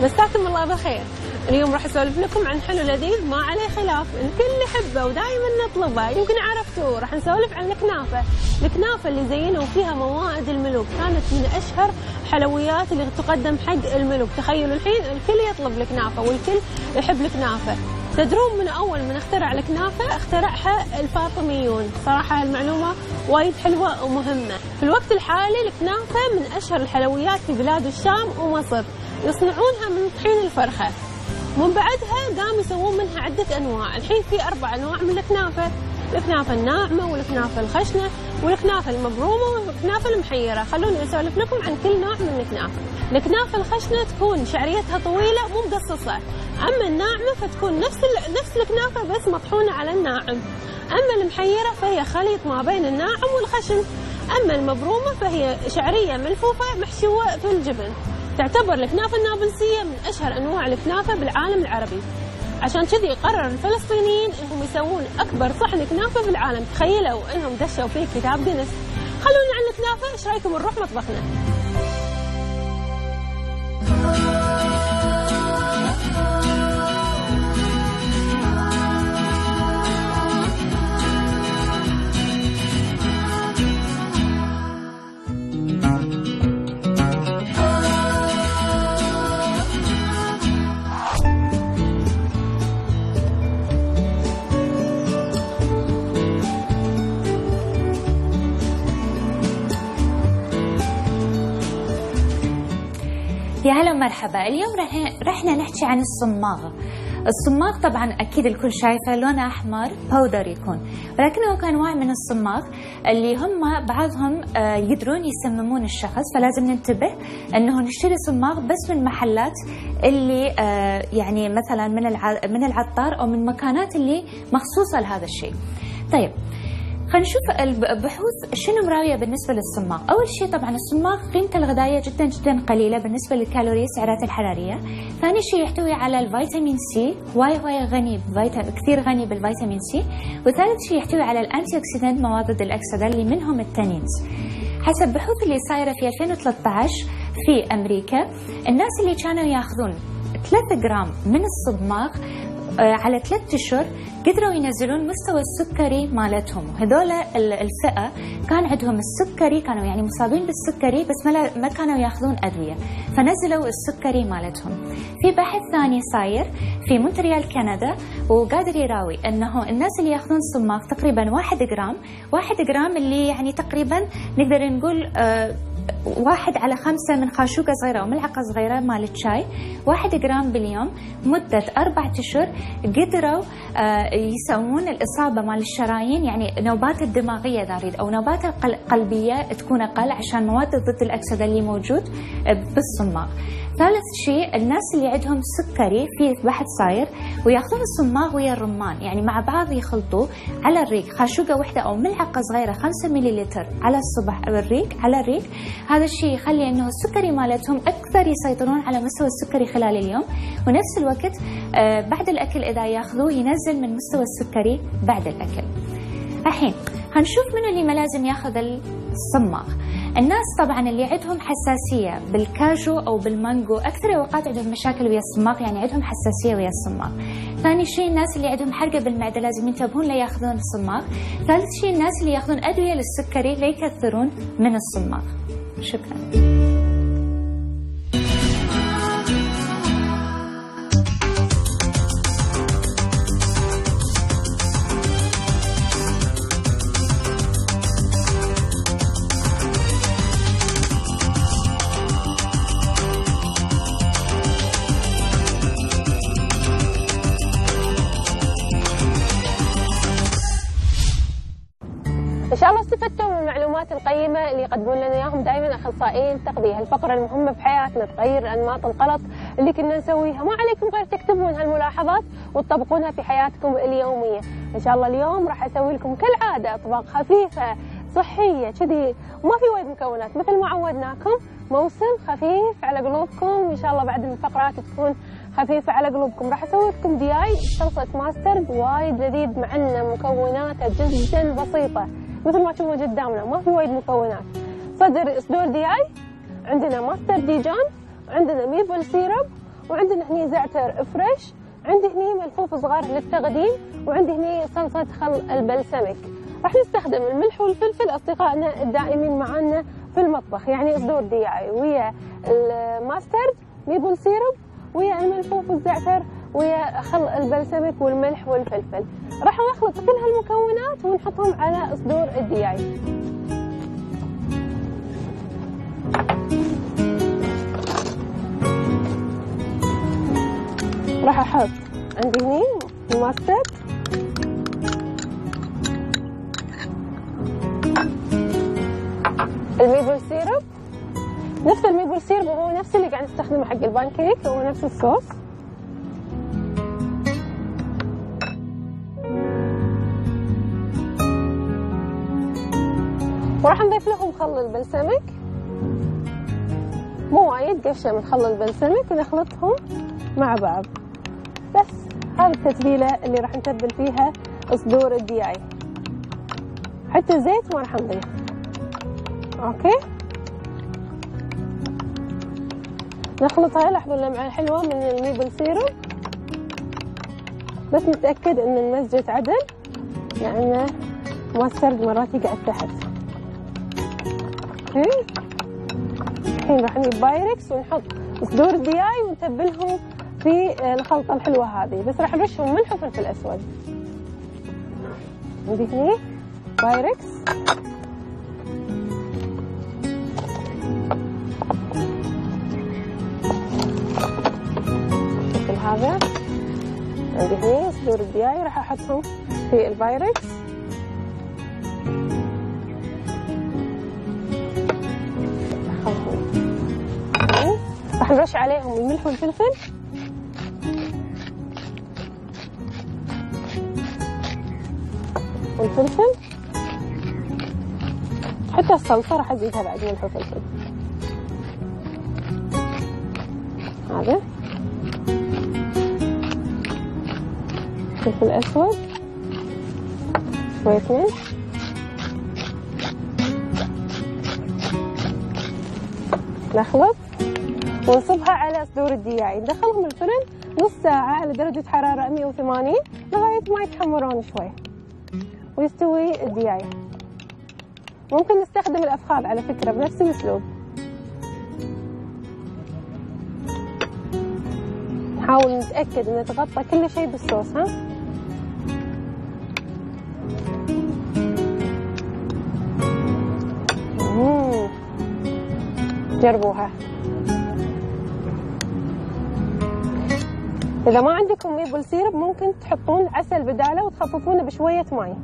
مساكم الله بالخير. اليوم راح اسولف لكم عن حلو لذيذ ما عليه خلاف، الكل يحبه ودائما نطلبه، يمكن عرفتوه. راح نسولف عن الكنافه. الكنافه اللي زينوا فيها موائد الملوك، كانت من اشهر حلويات اللي تقدم حق الملوك. تخيلوا الحين الكل يطلب الكنافه والكل يحب الكنافه. تدرون من اول من اخترع الكنافه؟ اخترعها الفاطميون. صراحه المعلومه وايد حلوه ومهمه. في الوقت الحالي الكنافه من اشهر الحلويات في بلاد الشام ومصر، يصنعونها من طحين الفرخه. من بعدها قاموا يسوون منها عده انواع. الحين في 4 انواع من الكنافه: الكنافه الناعمه والكنافه الخشنه والكنافه المبرومه والكنافه المحيره. خلوني اسولف لكم عن كل نوع من الكنافه. الكنافه الخشنه تكون شعريتها طويله مو مقصصه، اما الناعمه فتكون نفس الكنافه بس مطحونه على الناعم، اما المحيره فهي خليط ما بين الناعم والخشن، اما المبرومه فهي شعريه ملفوفه محشوه في الجبن. تعتبر الكنافه النابلسيه من اشهر انواع الكنافه بالعالم العربي. عشان كذي قرر الفلسطينيين انهم يسوون اكبر صحن كنافه في العالم. تخيلوا انهم دشوا فيه كتاب جينيس. خلونا عن الكنافه، ايش رايكم نروح مطبخنا؟ يا هلا ومرحبا. اليوم رحنا نحكي عن الصماغ. الصماغ طبعا اكيد الكل شايفه لونه احمر باودر يكون، ولكنه كان نوع من الصماغ اللي هم بعضهم يقدرون يسممون الشخص، فلازم ننتبه انه نشتري صماغ بس من محلات اللي يعني مثلا من العطار او من مكانات اللي مخصوصه لهذا الشيء. طيب خلينا نشوف البحوث شنو مراويه بالنسبه للصماغ. اول شيء طبعا الصماغ قيمته الغذائيه جدا جدا قليله بالنسبه للكالوريز السعرات الحراريه. ثاني شيء يحتوي على الفيتامين سي، هواي غني كثير غني بالفيتامين سي. وثالث شيء يحتوي على الانتي اوكسيدنت، مواد الاكسده اللي منهم التانينز. حسب بحوث اللي صايره في 2013 في امريكا، الناس اللي كانوا ياخذون 3 جرام من الصماغ على 3 أشهر قدروا ينزلون مستوى السكري مالتهم. هذول الفئة كان عندهم السكري، كانوا يعني مصابين بالسكري بس ما كانوا ياخذون أدوية، فنزلوا السكري مالتهم. في بحث ثاني صاير في مونتريال كندا وقادر يراوي أنه الناس اللي ياخذون صماغ تقريبا 1 جرام اللي يعني تقريبا نقدر نقول 1 على 5 من خاشوقة صغيرة أو ملعقة صغيرة مال الشاي، 1 جرام باليوم مدة 4 أشهر، قدروا يسوون الإصابة مال الشرايين، يعني نوبات الدماغية داريد أو نوبات القلبية تكون أقل عشان مواد ضد الأكسدة اللي موجود بالصماغ. ثالث شيء الناس اللي عندهم سكري، في بحث صاير وياخذون الصماغ ويا الرمان، يعني مع بعض يخلطوه على الريق، خاشوقة واحدة أو ملعقة صغيرة 5 مليلتر على الصبح على الريق. هذا الشيء يخلي انه السكري مالتهم اكثر يسيطرون على مستوى السكري خلال اليوم، ونفس الوقت بعد الاكل اذا ياخذوه ينزل من مستوى السكري بعد الاكل. الحين هنشوف منو اللي ما لازم ياخذ الصماغ. الناس طبعا اللي عندهم حساسيه بالكاجو او بالمانجو اكثر الاوقات عندهم مشاكل ويا الصماغ، يعني عندهم حساسيه ويا الصماغ. ثاني شيء الناس اللي عندهم حرقه بالمعده لازم ينتبهون لا ياخذون الصماغ. ثالث شيء الناس اللي ياخذون ادويه للسكري لا يكثرون من الصماغ. شكرا. إن شاء الله استفدتوا من المعلومات القيمة اللي يقدمون لنا إياهم دائما أخصائيين التغذية. الفقرة المهمة في حياتنا تغير أنماط الغلط اللي كنا نسويها، ما عليكم غير تكتبون هالملاحظات وتطبقونها في حياتكم اليومية. إن شاء الله اليوم راح أسوي لكم كالعادة أطباق خفيفة صحية كذي وما في وايد مكونات مثل ما عودناكم. موسم خفيف على قلوبكم، إن شاء الله بعد الفقرات تكون خفيفة على قلوبكم. راح أسوي لكم دياي صلصة ماسترد وايد لذيذ، مع أن مكوناته جدا بسيطة مثل ما تشوفون قدامنا، ما في وايد مكونات. صدور دياي، عندنا ماستر ديجان، عندنا ميبل سيرب، وعندنا هني زعتر فريش، عندي هني ملفوف صغار للتقديم، وعندي هني صلصة خل البلسمك. راح نستخدم الملح والفلفل أصدقائنا الدائمين معنا في المطبخ، يعني صدور دياي ويا الماسترد ميبل سيرب ويا الملفوف والزعتر ويا خل البلسمك والملح والفلفل. راح نخلط كل هالمكونات ونحطهم على صدور الدياي. راح احط عندي هني الماسترد، الميبل سيرب، نفس الميبل سيرب هو نفس اللي قاعد نستخدمه حق البانكيك، هو نفس الصوص. وراح نضيف لهم خل البلسمك، مو وايد، قشة من خل البلسمك، ونخلطهم مع بعض. بس هذه التتبيلة اللي راح نتبل فيها صدور الدياي، حتى زيت ما راح نضيف. اوكي، نخلطها. لاحظوا اللمعة الحلوة من الميبل سيرب، بس نتأكد ان المزجة عدل، لأن الماسترد مرات يقعد تحت. اوكي، الحين راح نجيب بايركس ونحط صدور الدياي ونتبلهم في الخلطة الحلوة هذه، بس راح نرشهم ملح وفلفل أسود. عندي هني بايركس، مثل هذا. عندي هني صدور الدياي راح أحطهم في البايركس. راح نرش عليهم الملح والفلفل، والفلفل، حتى الصلصة راح أزيدها بعد ملح وفلفل. هذا فلفل أسود، شوية ملح، نخلط ونصبها على صدور الدياي. ندخلهم الفرن نص ساعة على درجة حرارة 180 لغاية ما يتحمرون شوي ويستوي الدياي. ممكن نستخدم الأفخاذ على فكرة بنفس الأسلوب. نحاول نتأكد إن تغطى كل شيء بالصوص. ها، جربوها. إذا ما عندكم ميبل سيرب ممكن تحطون عسل بداله وتخففونه بشوية ماء.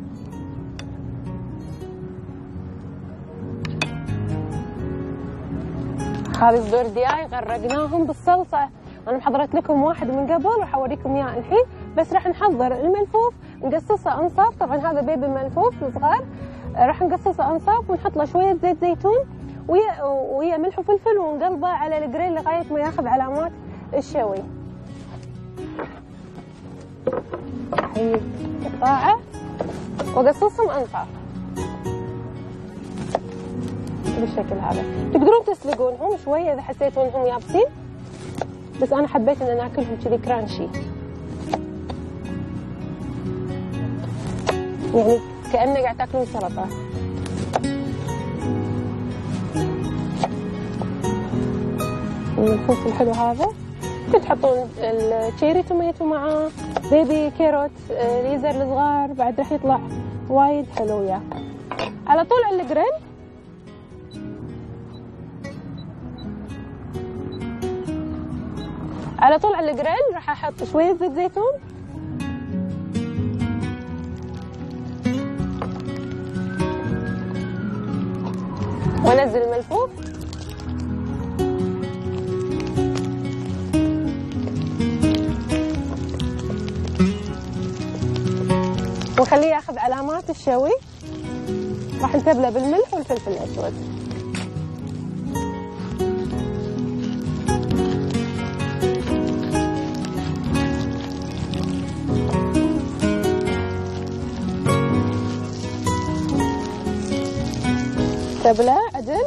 هذه صدور دياي غرقناهم بالصلصة. أنا محضرت لكم واحد من قبل راح أوريكم إياه الحين، بس راح نحضر الملفوف نقصصه أنصاف. طبعا هذا بيبي ملفوف صغار، راح نقصصه أنصاف ونحط له شوية زيت زيتون ويا ملح وفلفل، ونقلبه على الجريل لغاية ما ياخذ علامات الشوي. أحيد قطاعة وقصصهم أنصاف بالشكل هذا. تقدرون تسلقونهم شوية إذا حسيتوا إنهم يابسين، بس أنا حبيت إن ناكلهم كذي كرانشي، يعني كأنه قاعد تاكلون سلطة. الملفوف الحلو هذا ممكن تحطون التشيري توميتو معاه، بيبي كيروت، ليزر الصغار، بعد راح يطلع وايد حلو وياه. على طول على الجريل على طول على الجريل راح احط شويه زيت زيتون وانزل الملفوف وخليه ياخذ علامات الشوي. راح نتبله بالملح والفلفل الاسود. تبله عدل.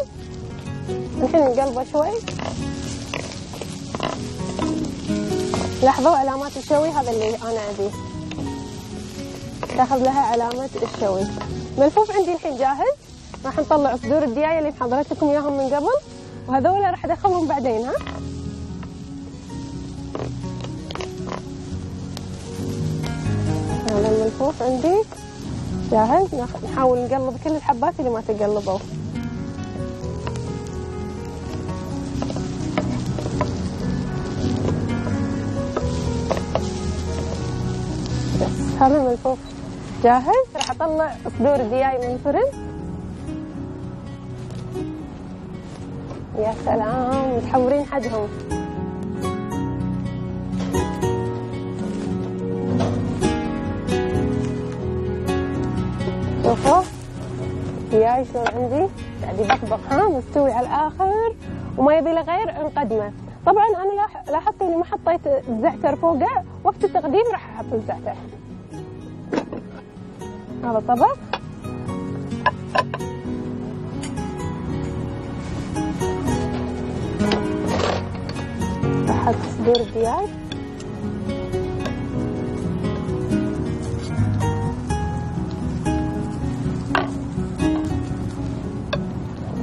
الحين نقلبه شوي لاحظوا علامات الشوي، هذا اللي انا ابيه، تاخذ لها علامه الشوي. ملفوف عندي الحين جاهز، راح نطلع صدور الديايه اللي محضرت لكم اياهم من قبل، وهذول راح ادخلهم بعدين. ها هذا الملفوف عندي جاهز، نحاول نقلب كل الحبات اللي ما تقلبوا. بس هذا الملفوف جاهز، راح اطلع صدور الدياي من الفرن. يا سلام متحورين حدهم. شوفوا دياي شلون عندي قاعد يبقبق، ها مستوي على الاخر وما يبي له غير نقدمه. طبعا انا لاحظت اني ما حطيت الزعتر فوقه، وقت التقديم راح احط الزعتر. هذا طبق راح احط صدور الدياي،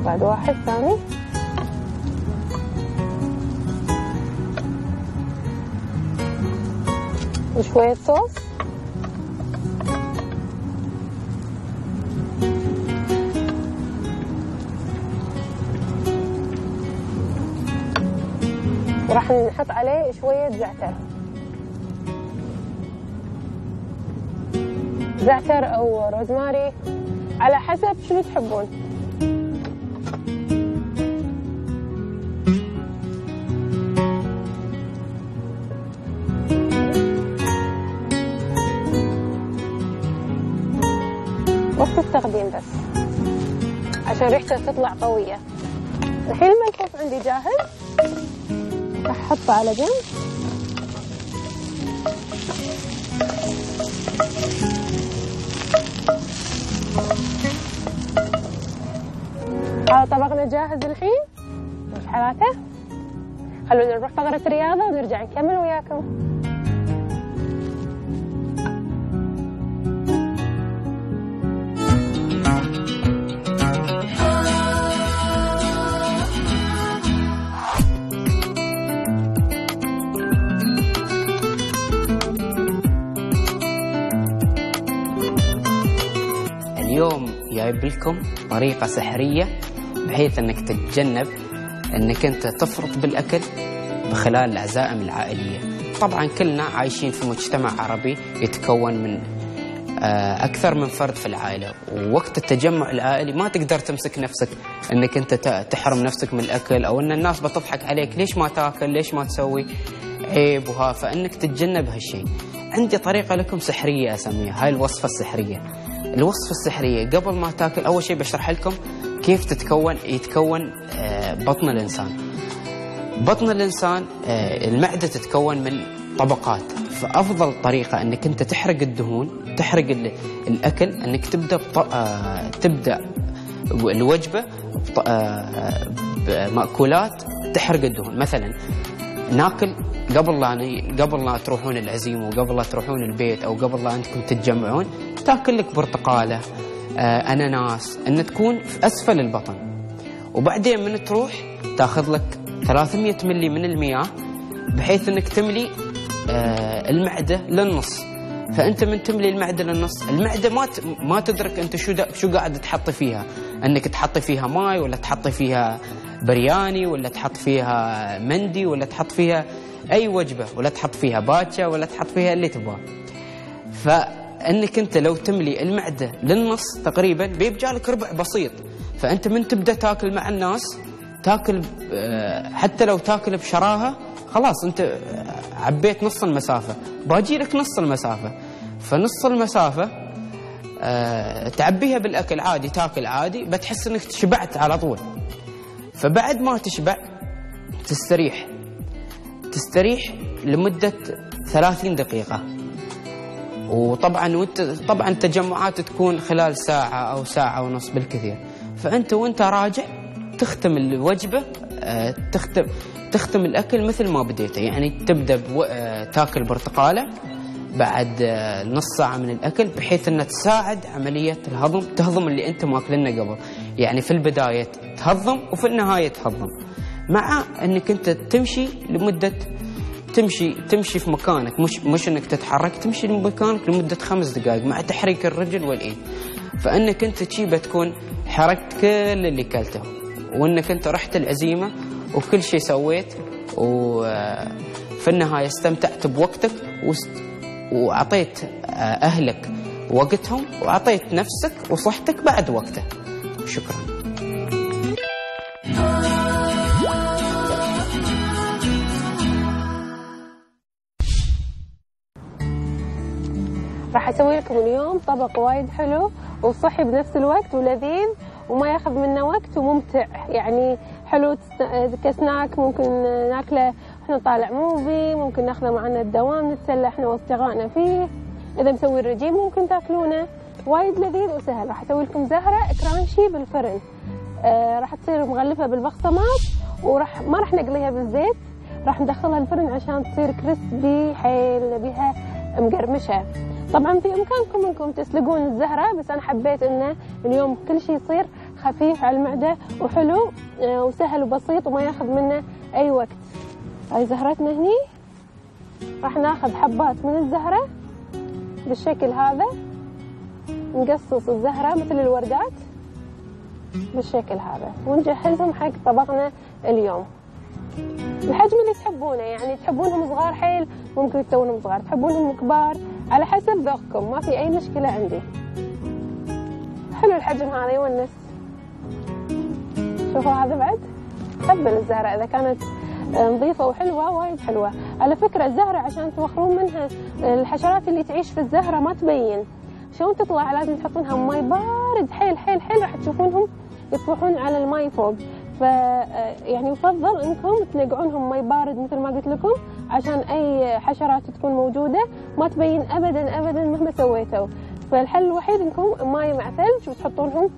بعد واحد ثاني، وشوية صوص، وراح نحط عليه شوية زعتر، زعتر أو روزماري على حسب شنو تحبون. وقت التقديم بس عشان ريحته تطلع قوية. الحين الملفوف عندي جاهز، راح احطه على جنب. هذا طبقنا جاهز الحين، ايش حالاته؟ خلونا نروح فقرة رياضة ونرجع نكمل وياكم. اليوم جايب لكم طريقة سحرية بحيث انك تتجنب انك انت تفرط بالاكل بخلال العزائم العائلية. طبعا كلنا عايشين في مجتمع عربي يتكون من اكثر من فرد في العائلة، ووقت التجمع العائلي ما تقدر تمسك نفسك انك انت تحرم نفسك من الاكل، او ان الناس بتضحك عليك ليش ما تاكل، ليش ما تسوي، عيب وها، فانك تتجنب هالشيء. عندي طريقة لكم سحرية اسميها، هاي الوصفة السحرية. الوصفة السحرية قبل ما تاكل أول شيء بشرح لكم كيف يتكون بطن الإنسان. بطن الإنسان المعدة تتكون من طبقات، فأفضل طريقة أنك أنت تحرق الدهون، تحرق الأكل، أنك تبدأ الوجبة بمأكولات تحرق الدهون. مثلا ناكل قبل لا تروحون العزيمة وقبل لا تروحون البيت أو قبل لا أنتم تتجمعون، تاكل لك برتقالة، أناناس، أن تكون في أسفل البطن. وبعدين من تروح تاخذ لك 300 ملي من المياه بحيث أنك تملي المعدة للنص. فأنت من تملي المعدة للنص، المعدة ما تدرك أنت شو قاعد تحطي فيها، أنك تحطي فيها ماي ولا تحطي فيها برياني ولا تحط فيها مندي ولا تحط فيها أي وجبة ولا تحط فيها باتشا ولا تحط فيها اللي تبغاه. فأنك أنت لو تملي المعدة للنص تقريبا بيبقى لك ربع بسيط. فأنت من تبدأ تاكل مع الناس تاكل، حتى لو تاكل بشراهة خلاص أنت عبيت نص المسافة، باجي لك نص المسافة. فنص المسافة تعبيها بالأكل عادي، تاكل عادي، بتحس أنك شبعت على طول. فبعد ما تشبع تستريح لمدة 30 دقيقة. وطبعا طبعا التجمعات تكون خلال ساعة أو ساعة ونص بالكثير. فأنت وانت راجع تختم الوجبة تختم الأكل مثل ما بديته. يعني تبدأ تاكل برتقالة بعد نص ساعة من الأكل، بحيث أنها تساعد عملية الهضم، تهضم اللي أنت ماكلنه قبل. يعني في البداية تهضم وفي النهاية تهضم، مع أنك أنت تمشي لمدة تمشي في مكانك، مش أنك تتحرك، تمشي لمكانك لمدة 5 دقائق مع تحريك الرجل والإيد. فأنك أنت شي بتكون حركت كل اللي كلته، وأنك أنت رحت العزيمة وكل شيء سويت، وفي النهاية استمتعت بوقتك وأعطيت أهلك وقتهم، وأعطيت نفسك وصحتك بعد وقته. شكرا. راح أسوي لكم اليوم طبق وايد حلو وصحي بنفس الوقت ولذيذ وما ياخذ منا وقت وممتع. يعني حلو كسناك، ممكن ناكله احنا طالع موفي، ممكن ناخذه معنا الدوام نتسلى احنا واصدقائنا فيه. اذا مسوي الرجيم ممكن تاكلونه، وايد لذيذ وسهل. راح اسوي لكم زهره كرانشي بالفرن، راح تصير مغلفه بالبقسماط، ما راح نقليها بالزيت، راح ندخلها الفرن عشان تصير كريسبي حيل، نبيها مقرمشه. طبعا في امكانكم انكم تسلقون الزهره، بس انا حبيت انه اليوم كل شيء يصير خفيف على المعده وحلو وسهل وبسيط وما ياخذ منه اي وقت. هاي زهرتنا هني، راح ناخذ حبات من الزهره بالشكل هذا، نقصص الزهره مثل الوردات بالشكل هذا ونجهزهم حق طبقنا اليوم. الحجم اللي تحبونه، يعني تحبونهم صغار حيل ممكن تسوونهم صغار، تحبونهم كبار على حسب ذوقكم، ما في اي مشكله عندي. حلو الحجم هذا يونس. شوفوا هذا بعد قبل الزهره اذا كانت نظيفه وحلوه وايد حلوه. على فكره الزهره عشان توخرون منها الحشرات اللي تعيش في الزهره ما تبين، شلون تطلع لازم تحطونها ماي بارد حيل حيل حيل، راح تشوفونهم يطفحون على الماي فوق. يعني يفضل انكم تنقعونهم ماي بارد مثل ما قلت لكم، عشان اي حشرات تكون موجوده ما تبين ابدا ابدا مهما سويتوا. فالحل الوحيد انكم ماي مع ثلج وتحطونهم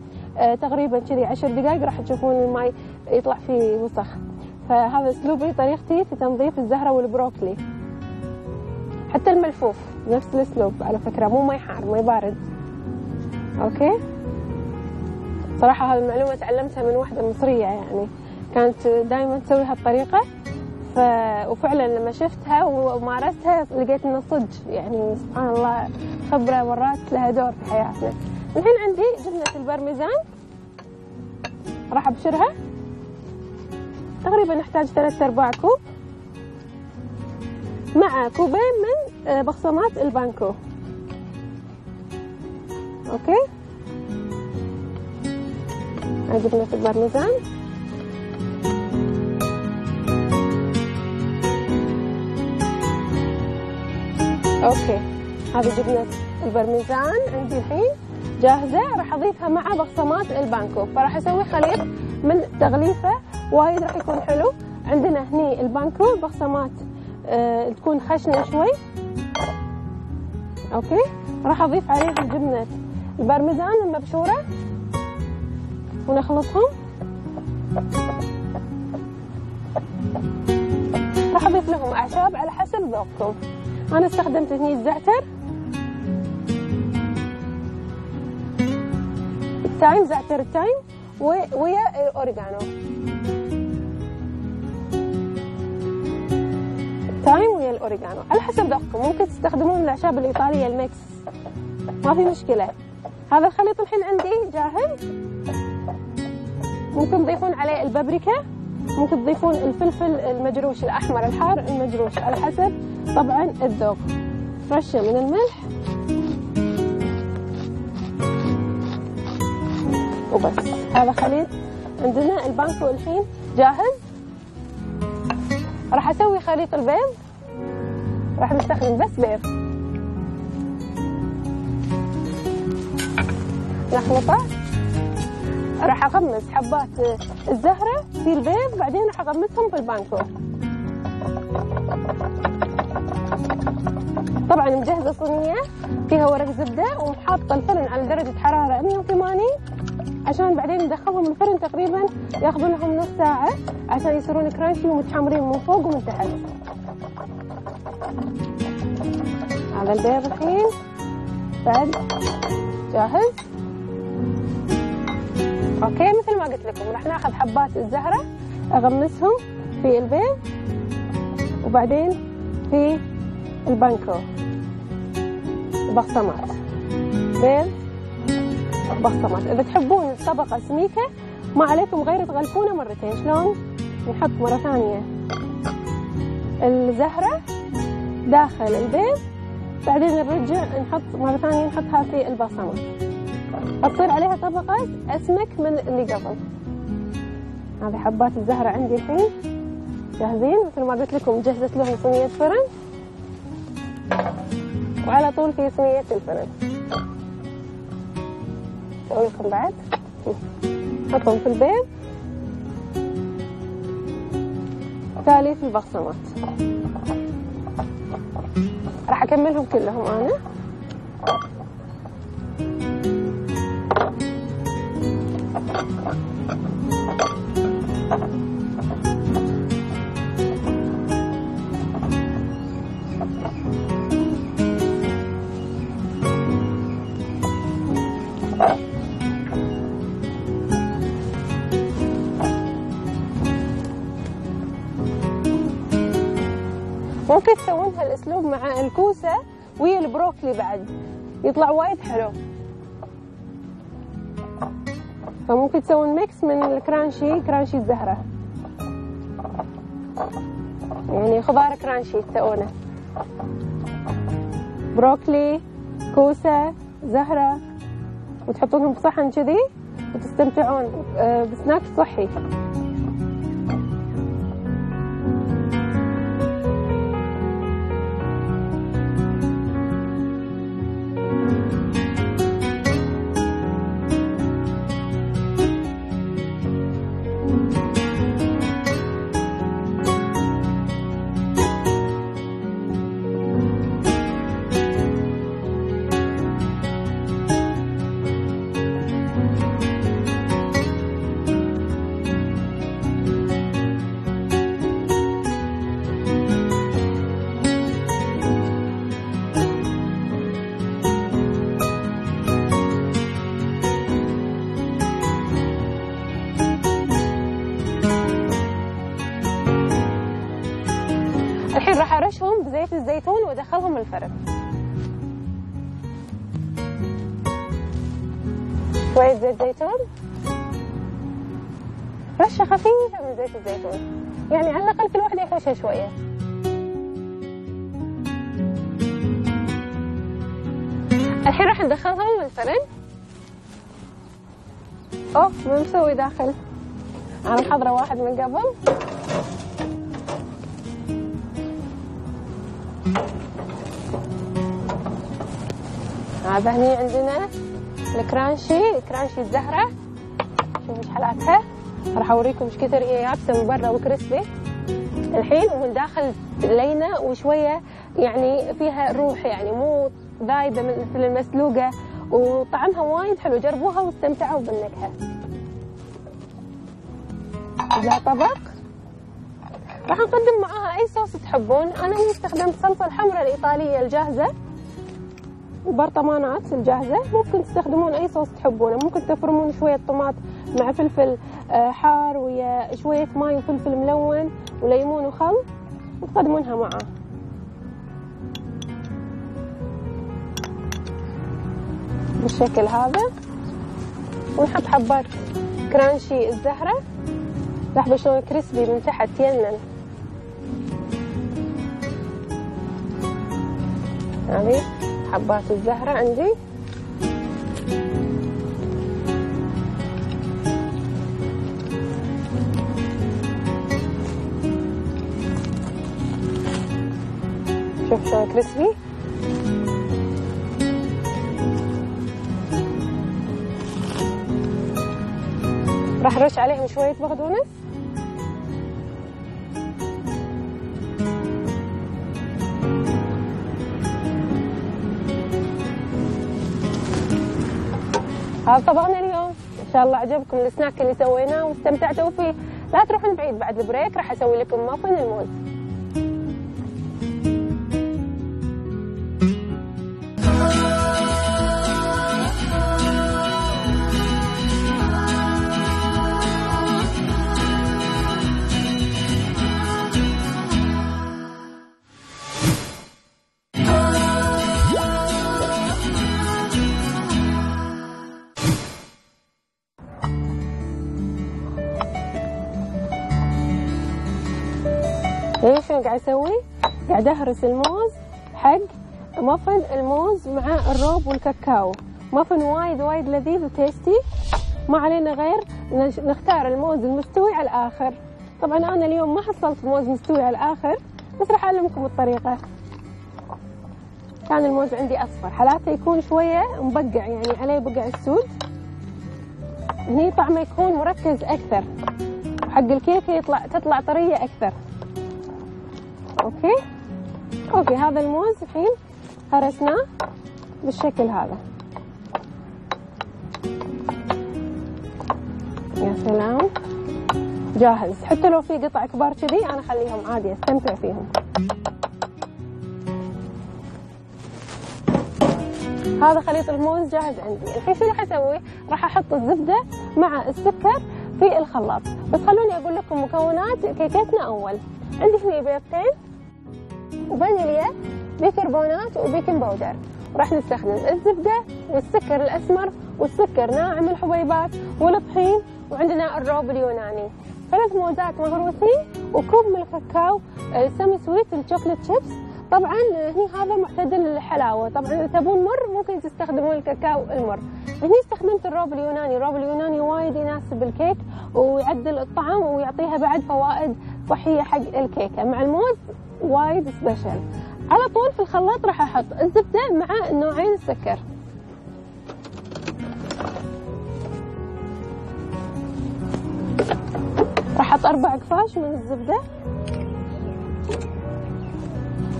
تقريبا كذي 10 دقائق، راح تشوفون الماي يطلع فيه وسخ. فهذا اسلوبي، طريقتي في تنظيف الزهره والبروكلي. حتى الملفوف نفس الاسلوب على فكره، مو ماي حار، ماي بارد. اوكي. صراحه هذه المعلومه تعلمتها من واحده مصريه، يعني كانت دائما تسوي هالطريقه، وفعلا لما شفتها ومارستها لقيت انه صدق، يعني سبحان الله خبره مرات لها دور في حياتنا. الحين عندي جبنه البرميزان، راح ابشرها تقريبا نحتاج 3/4 كوب، مع كوبين من بقسماط البانكو. اوكي. جبنة البرميزان، اوكي. هذه جبنة البرميزان عندي الحين جاهزة، راح اضيفها مع بقسماط البانكو. فراح اسوي خليط من تغليفة وايد راح يكون حلو. عندنا هني البانكو البقسماط تكون خشنة شوي، اوكي. راح اضيف عليها جبنة البرميزان المبشورة ونخلطهم. راح اضيف لهم اعشاب على حسب ذوقكم. انا استخدمت هني الزعتر، التايم، زعتر التايم ويا الاوريجانو. التايم ويا الاوريجانو على حسب ذوقكم، ممكن تستخدمون الاعشاب الايطاليه الميكس، ما في مشكله. هذا الخليط الحين عندي جاهز. ممكن تضيفون عليه البابريكا، ممكن تضيفون الفلفل المجروش الأحمر الحار المجروش على حسب طبعا الذوق. رشة من الملح وبس. هذا خليط عندنا البانكو الحين جاهز. راح أسوي خليط البيض، راح نستخدم بس بيض، نخلطه. راح اغمس حبات الزهره في البيض، بعدين راح اغمسهم في البانكو. طبعا مجهزه صينيه فيها ورق زبده ومحاطه الفرن على درجه حراره 180 عشان بعدين ندخلهم الفرن تقريبا ياخذون لهم نص ساعة عشان يصيرون كرانشي ومتحمرين من فوق ومن تحت. هذا البيض الحين بعد جاهز. اوكي مثل ما قلت لكم راح ناخذ حبات الزهرة اغمسهم في البيض وبعدين في البانكو بقسماط، بيض بقسماط. اذا تحبون الطبقة سميكة ما عليكم غير تغلفونه مرتين. شلون؟ نحط مرة ثانية الزهرة داخل البيض بعدين نرجع نحط مرة ثانية نحطها في البقسماط، تصير عليها طبقة أسمك من اللي قبل. هذه حبات الزهرة عندي الحين جاهزين، مثل ما قلت لكم جهزت لهم صينية فرن وعلى طول في صينية الفرن. أقول لكم بعد نحطهم في البيض تالي في البقسماط. راح أكملهم كلهم أنا. ممكن تسوون هالاسلوب مع الكوسه ويا البروكلي بعد يطلع وايد حلو. فممكن تسوون ميكس من الكرانشي، كرانشي الزهره، يعني خضار كرانشي تسوونه، بروكلي كوسه زهره، وتحطونهم في صحن كذي وتستمتعون بسناك صحي. الحين راح ارشهم بزيت الزيتون وادخلهم الفرن. شوية زيت زيتون، رشة خفيفة من زيت الزيتون، يعني على الأقل كل واحد يحوشها شوية. الحين راح ندخلهم الفرن. اوف ما مسوي داخل، انا محضرة واحد من قبل. هذا هني عندنا الكرانشي، كرانشي الزهرة، شوفوا ايش حالاتها. راح اوريكم ايش كثر هي يابسة من برا وكريسبي الحين، ومن داخل لينة وشوية يعني فيها روح، يعني مو ذايبة مثل المسلوقة، وطعمها وايد حلو. جربوها واستمتعوا بالنكهة. جاء طبق راح نقدم معاها اي صوص تحبون. انا استخدمت صلصة الحمراء الإيطالية الجاهزة، البرطمانات الجاهزة. ممكن تستخدمون أي صوص تحبونه، ممكن تفرمون شوية طماط مع فلفل حار ويا شوية ماي وفلفل ملون وليمون وخل وتقدمونها معه. بالشكل هذا. ونحط حبات كرانشي الزهرة، لاحظوا شلون كريسبي من تحت ينن. هذه حبات الزهرة عندي. شوف شلون كريسبي. راح نرش عليهم شوية بقدونس. هذا طبقنا اليوم، شاء الله عجبكم السناك اللي سويناه واستمتعتوا فيه. لا تروحون بعيد، بعد البريك راح اسوي لكم مافن الموز. شنو قاعد اسوي؟ قاعد اهرس الموز حق مافن الموز مع الروب والكاكاو. مافن وايد لذيذ وتيستي، ما علينا غير نختار الموز المستوي على الاخر. طبعا انا اليوم ما حصلت موز مستوي على الاخر، بس راح اعلمكم الطريقه. كان الموز عندي اصفر، حالاته يكون شويه مبقع، يعني عليه بقع السود، هني طعمه يكون مركز اكثر، وحق الكيكه تطلع طريه اكثر. اوكي هذا الموز الحين هرسناه بالشكل هذا. يا سلام، جاهز. حتى لو في قطع كبار كذي انا اخليهم عادي استمتع فيهم. هذا خليط الموز جاهز عندي. الحين شو راح اسوي؟ راح احط الزبده مع السكر في الخلاط. بس خلوني اقول لكم مكونات كيكتنا اول. عندي هنا بيضتين وفانيليا، بيكربونات وبيكنج باودر. وراح نستخدم الزبده والسكر الاسمر والسكر ناعم الحبيبات والطحين، وعندنا الروب اليوناني. 3 موزات مهروسين وكوب من الكاكاو سامي سويت الشوكليت شيبس. طبعا هني هذا معتدل الحلاوه، طبعا اذا تبون مر ممكن تستخدمون الكاكاو المر. هني استخدمت الروب اليوناني. الروب اليوناني وايد يناسب الكيك ويعدل الطعم ويعطيها بعد فوائد صحيه حق الكيكه. مع الموز وايد سبيشل. على طول في الخلاط راح احط الزبده مع نوعين السكر. راح احط 4 قفاش من الزبده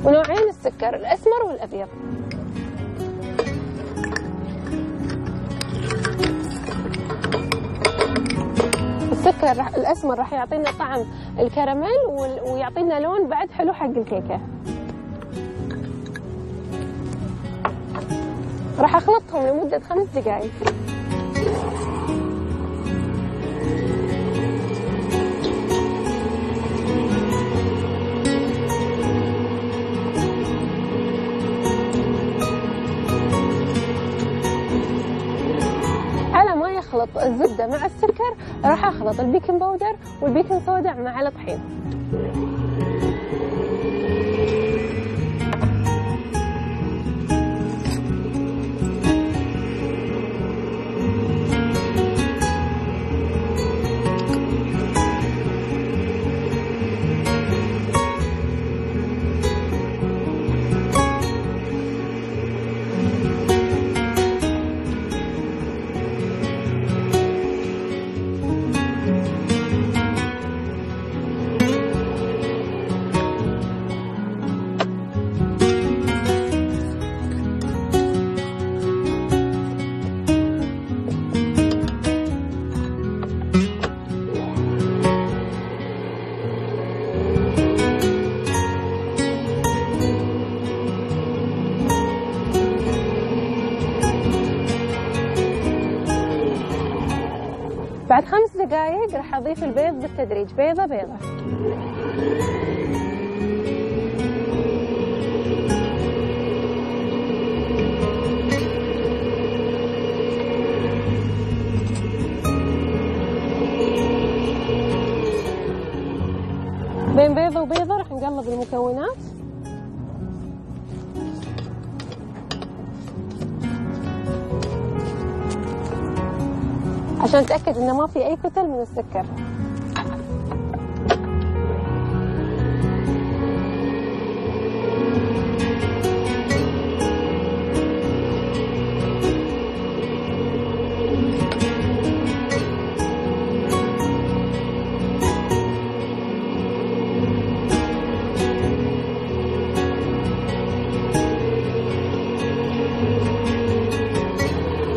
ونوعين السكر الاسمر والابيض. السكر الاسمر راح يعطينا طعم الكراميل ويعطينا لون بعد حلو حق الكيكه. راح اخلطهم لمده 5 دقائق. اخلط الزبده مع السكر، راح اخلط البيكنج باودر والبيكنج صودا مع الطحين. بعد 5 دقائق راح اضيف البيض بالتدريج، بيضه بيضه. بين بيضه وبيضه راح نقلب المكونات. عشان نتأكد انه ما في اي كتل من السكر.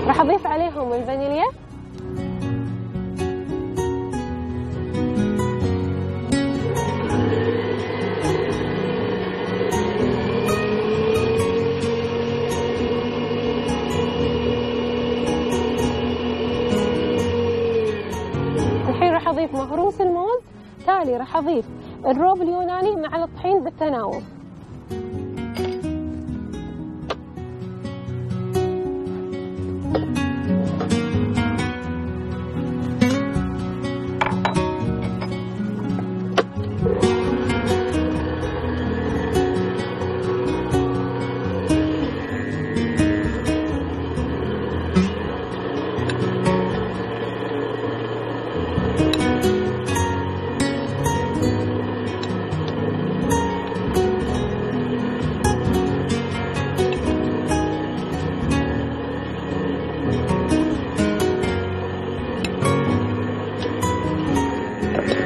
راح اضيف عليهم الفانيليا أضيف مهروس الموز، تالي راح أضيف الروب اليوناني مع الطحين بالتناوب.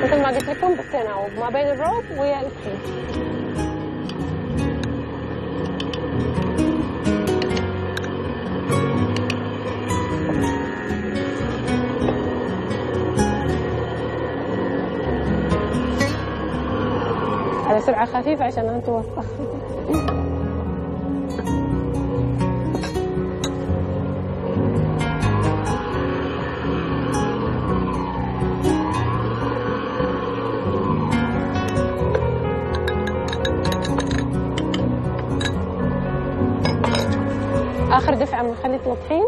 مثل ما قلت لكم بالتناوب ما بين الروب ويا الطحين. على سرعة خفيفة عشان ما نتوسخ. آخر دفعة من خليط الطحين.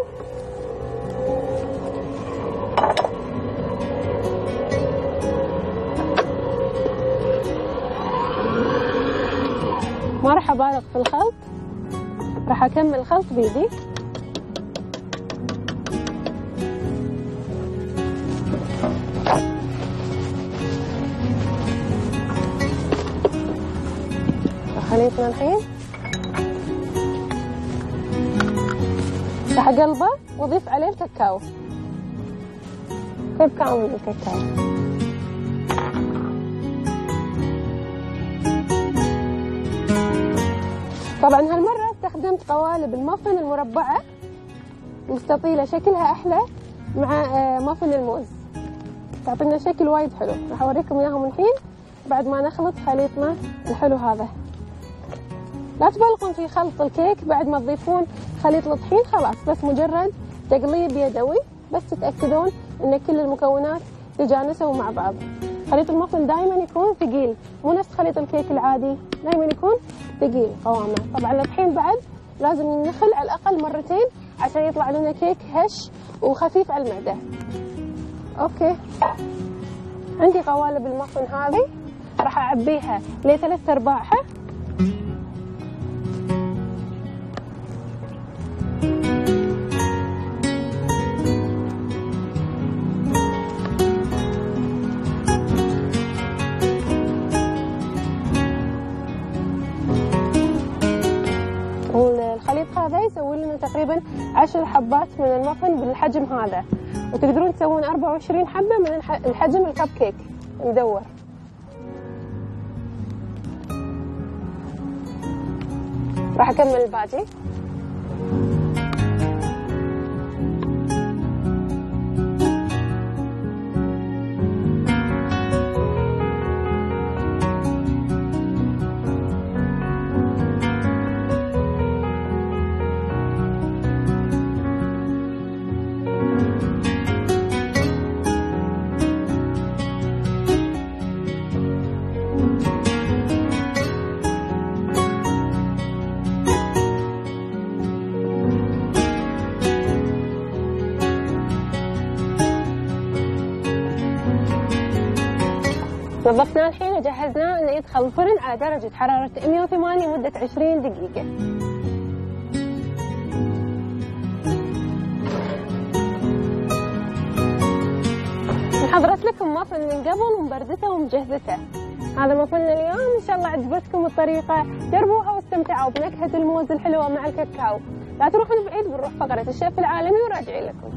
ما راح أبالغ في الخلط، راح أكمل الخلط بيدي. خليطنا الحين راح أقلبه وأضيف عليه الكاكاو، كوب كامل من الكاكاو. طبعا هالمرة استخدمت قوالب المافن المربعة مستطيلة، شكلها أحلى مع مافن الموز، تعطينا شكل وايد حلو. راح أوريكم إياهم الحين بعد ما نخلط خليطنا الحلو هذا. لا تبالغون في خلط الكيك بعد ما تضيفون خليط الطحين، خلاص بس مجرد تقليب يدوي، بس تتأكدون ان كل المكونات تجانسوا مع بعض. خليط المافن دائما يكون ثقيل، مو نفس خليط الكيك العادي، دائما يكون ثقيل قوامه. طبعا الطحين بعد لازم ينخل على الاقل مرتين عشان يطلع لنا كيك هش وخفيف على المعده. اوكي، عندي قوالب المافن هذه راح اعبيها ل3 أرباعها. والخليط هذا يسوي لنا تقريبا 10 حبات من المافن بالحجم هذا، وتقدرون تسوون 24 حبة من الحجم الكب كيك مدور. راح أكمل الباقي. نظفناه الحين وجهزناه انه يدخل الفرن على درجة حرارة 180 لمدة 20 دقيقة. حضرت لكم مافن من قبل ومبردته ومجهزته. هذا مافننا اليوم، ان شاء الله عجبتكم الطريقة، جربوها واستمتعوا بنكهة الموز الحلوة مع الكاكاو. لا تروحون بعيد، بنروح فقرة الشيف العالمي وراجعين لكم.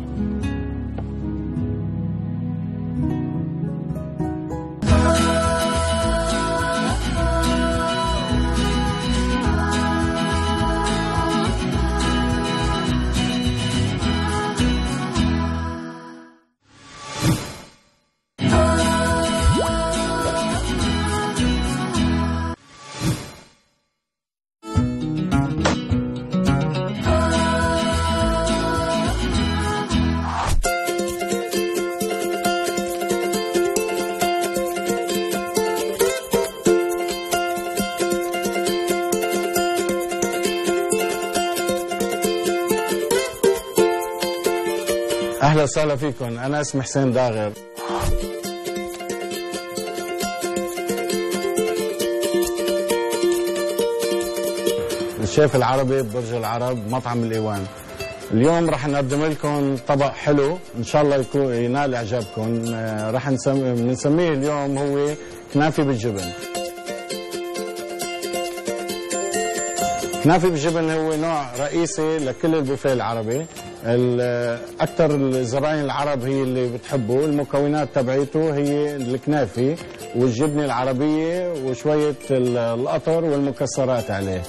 اهلا وسهلا فيكم، انا اسمي حسين داغر. الشيف العربي ببرج العرب مطعم الايوان. اليوم راح نقدم لكم طبق حلو ان شاء الله يكون ينال اعجابكم. راح نسميه اليوم هو كنافه بالجبن. كنافه بالجبن هو نوع رئيسي لكل البوفيه العربي. اكثر الزباين العرب هي اللي بتحبه. المكونات تبعيته هي الكنافه والجبنه العربيه وشويه القطر والمكسرات عليه.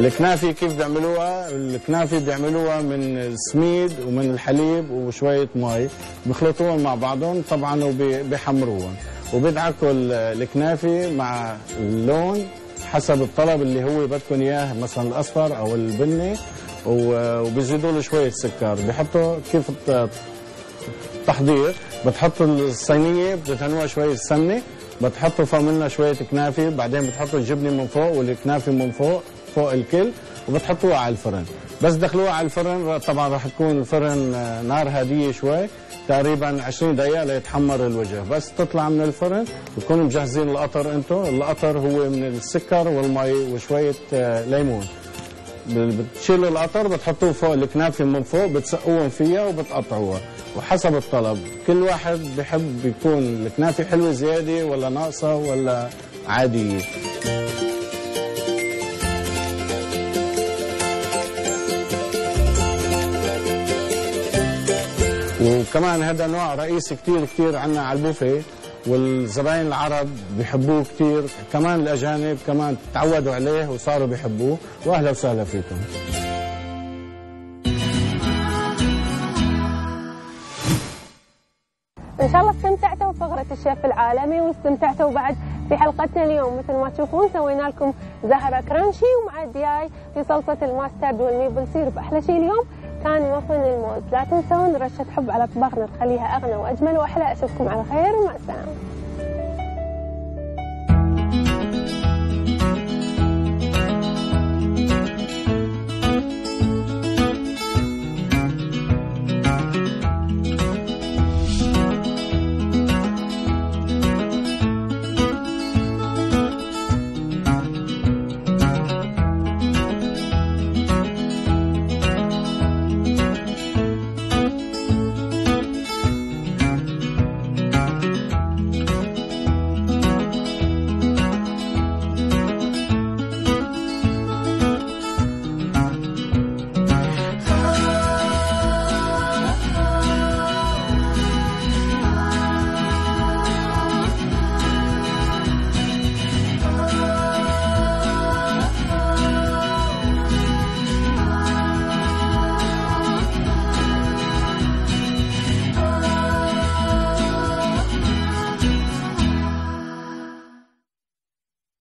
الكنافه كيف بيعملوها؟ الكنافه بيعملوها من السميد ومن الحليب وشويه مي، بيخلطوهم مع بعضهم طبعا وبيحمروهم، وبيدعكوا الكنافه مع اللون حسب الطلب اللي هو بدكم اياه، مثلا الاصفر او البني، وبيزيدوا له شويه سكر. بيحطوا كيف التحضير، بتحطوا الصينيه بتدهنوها شويه سمنه، بتحطوا فوق منها شويه كنافه، بعدين بتحطوا الجبنه من فوق والكنافه من فوق الكل، وبتحطوها على الفرن. بس دخلوها على الفرن طبعا راح تكون الفرن نار هاديه شوي، تقريبا 20 دقيقه ليتحمر الوجه. بس تطلع من الفرن بتكونوا مجهزين القطر انتم. القطر هو من السكر والمي وشويه ليمون. بتشيلوا القطر بتحطوه فوق الكنافه من فوق، بتسقوهم فيها وبتقطعوها وحسب الطلب. كل واحد بحب يكون الكنافه حلوه زياده ولا ناقصه ولا عاديه. وكمان هذا نوع رئيسي كتير عنا على البوفيه، والزباين العرب بيحبوه كتير، كمان الأجانب كمان تعودوا عليه وصاروا بيحبوه. وأهلا وسهلا فيكم. إن شاء الله استمتعتوا بفقرة الشيف العالمي، واستمتعتوا بعد في حلقتنا اليوم. مثل ما تشوفون سوينا لكم زهرة كرانشي ومع الدياي في صلصة الماسترد والميبل سيرب. أحلى شيء اليوم كان مفن الموز. لا تنسون رشة حب على طباخنا تخليها أغنى وأجمل وأحلى. أشوفكم على خير ومع السلامة.